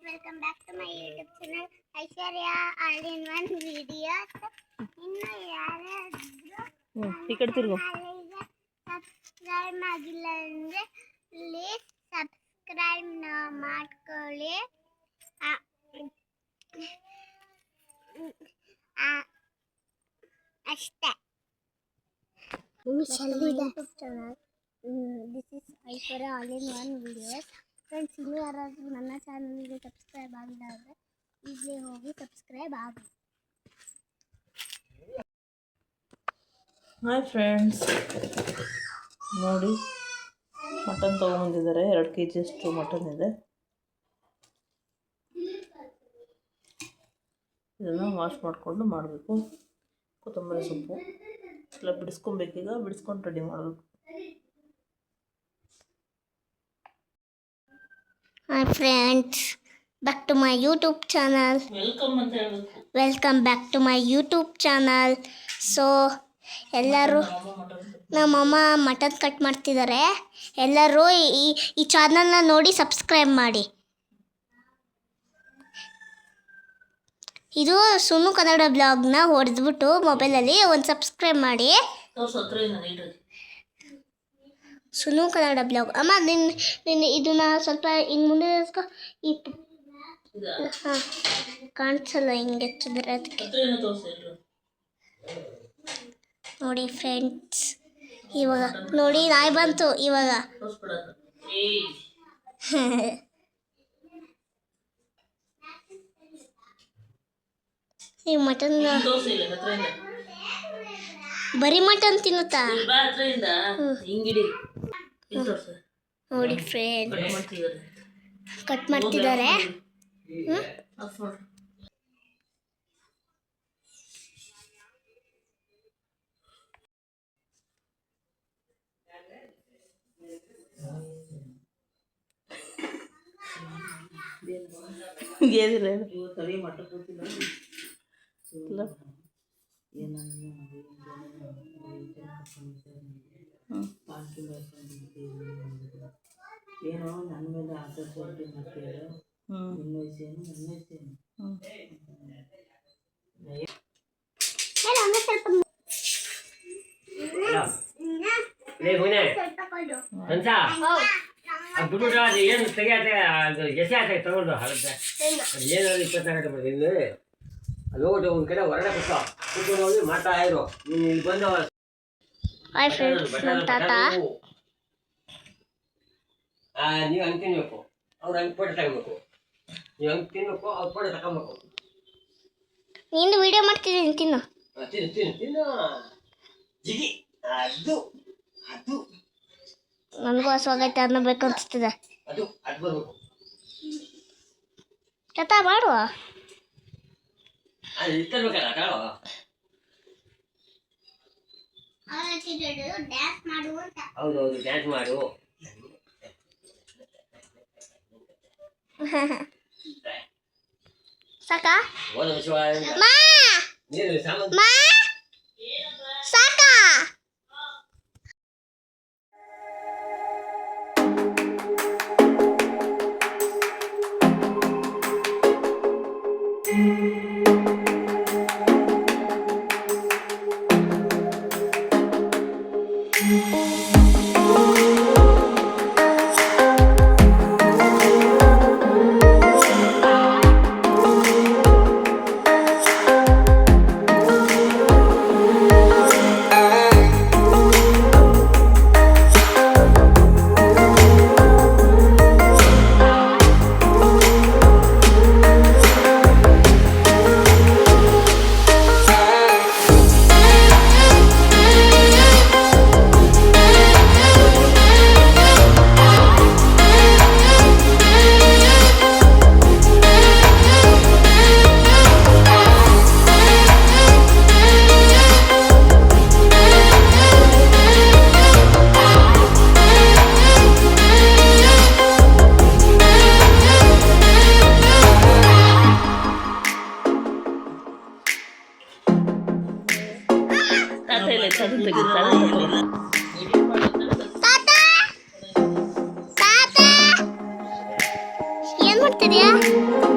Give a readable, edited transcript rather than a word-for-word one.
welcome back to my YouTube channel Aishwarya All in One Videos. ಇನ್ನು ಯಾರಾದರೂ ಈ ಕಡೆ ತಿರುಗು. ಸಬ್ಸ್ಕ್ರೈಬ್ ಆಗಿಲ್ಲ ಅಂದರೆ ಪ್ಲೀಸ್ ಸಬ್ಸ್ಕ್ರೈಬ್ ಮಾಡ್ಕೊಳ್ಳಿ. ಅಷ್ಟೇ. YouTube channel. This is Aishwarya All in One Videos. Friends, ಇನ್ನೂ ಯಾರಾದರೂ ನನ್ನ ಚಾನಲ್ಗೆ ಸಬ್ಸ್ಕ್ರೈಬ್ ಆಗಿಲ್ಲ ಅಂದರೆ ಈಗಲೇ ಹೋಗಿ ಸಬ್ಸ್ಕ್ರೈಬ್ ಆಗಿ. ಹಾಯ್ ಫ್ರೆಂಡ್ಸ್, ನೋಡಿ ಮಟನ್ ತೊಗೊಂಬಂದಿದ್ದಾರೆ. 2 kg ಅಷ್ಟು ಮಟನ್ ಇದೆ. ಇದನ್ನು ವಾಶ್ ಮಾಡಿಕೊಂಡು ಮಾಡಬೇಕು. ಕೊತ್ತಂಬರಿ ಸೊಪ್ಪು ಎಲ್ಲ ಬಿಡಿಸ್ಕೊಬೇಕೀಗ. ಬಿಡಿಸ್ಕೊಂಡು ರೆಡಿ ಮಾಡಬೇಕು. Hi friends, back to my YouTube channel. Welcome back to my YouTube channel. So ಎಲ್ಲರೂ ನಮ್ಮಮ್ಮ ಮಟನ್ ಕಟ್ ಮಾಡ್ತಿದ್ದಾರೆ. ಎಲ್ಲರೂ ಈ ಚಾನಲ್ನ ನೋಡಿ ಸಬ್ಸ್ಕ್ರೈಬ್ ಮಾಡಿ. ಇದು ಸುನು ಕನ್ನಡ ಬ್ಲಾಗ್ನ ಹೊಡೆದ್ಬಿಟ್ಟು ಮೊಬೈಲಲ್ಲಿ ಒಂದು ಸಬ್ಸ್ಕ್ರೈಬ್ ಮಾಡಿ. ಸುನು ಕನ್ನಡ ಬ್ಲಾಗ್. ಅಮ್ಮ ನಿನ್ನ ಇದನ್ನ ಸ್ವಲ್ಪ ಹಿಂಗೆ ಮುಂದೆ ಈ ಹಾಂ ಕಾಣಿಸಲ್ಲ, ಹಿಂಗೆ ಎತ್ತಿದ್ರೆ ಅದಕ್ಕೆ. ನೋಡಿ ಫ್ರೆಂಡ್ಸ್, ಇವಾಗ ನೋಡಿ ನಾಯಿ ಬಂತು ಇವಾಗ. ಈ ಮಟನ್ ಬರೀ ಮಟನ್ ತಿನ್ನುತ್ತಾ? ನೋಡಿ ಫ್ರೆಂಡ್, ಕಟ್ ಮಾಡ್ತಿದ್ದಾರೆ. ಏನೋ ನನ್ನ ಮೇಲೆ ಆಸಕ್ತಿ ಮಾಡ್ತಿದ್ರು. ನಿನ್ನ ವಯಸ್ಸೇನು ನನ್ನ ವಯಸ್ಸೇನು ಏನು ತೆಗಿಯಾತೆ ಎಸೆ ಆತ ತಗೊಂಡು ಏನು 24 ಗಂಟೆ ಬರ್ತೀನಿ. ಅದು ಹೋಗಿ ಒಂದು ಕಡೆ ಹೊರಗಡೆ ಕೂತ್ಕೊಂಡು ಹೋಗಿ ಮಾಡ್ತಾ ಇದ್ರು. ನೀನು ಇಲ್ಲಿ ಬಂದು ನೀವು ಹಂಗೆ ತಿನ್ಬೇಕು, ಅವ್ರು ಹಂಗೆ ಫೋಟೋ ತಗೋಬೇಕು. ನೀವು ಹಂಗೆ ತಿನ್ಬೇಕು, ಅವ್ರು ಫೋಟೋ ತಗೊಬೇಕು. ನೀನು ವಿಡಿಯೋ ಮಾಡ್ತಿದ್ದೀನಿ, ತಿನ್ನು ತಿನ್ನು ತಿನ್ನು ತಿನ್ನು ಜಿಗಿ. ಅದು ಅದು ನನಗೂ ಹಸುವಾಗೈತೆ, ಅದನ್ನ ಬೇಕು ಅನಿಸ್ತಿದೆ. ಅದು ಅದು ಬರ್ಬೇಕು. ಚಟ ಮಾಡುವ ಅದು ಇರ್ತಿರ್ಬೇಕಲ್ಲ ಕಾಳು. ಹೌದು ಹೌದು, ಡ್ಯಾನ್ಸ್ ಮಾಡು. ಸಾಕಾ? ಓದ ನೀನು ಸಾಮಾನು ಸಾಕಾ? ಇದೆಯಾ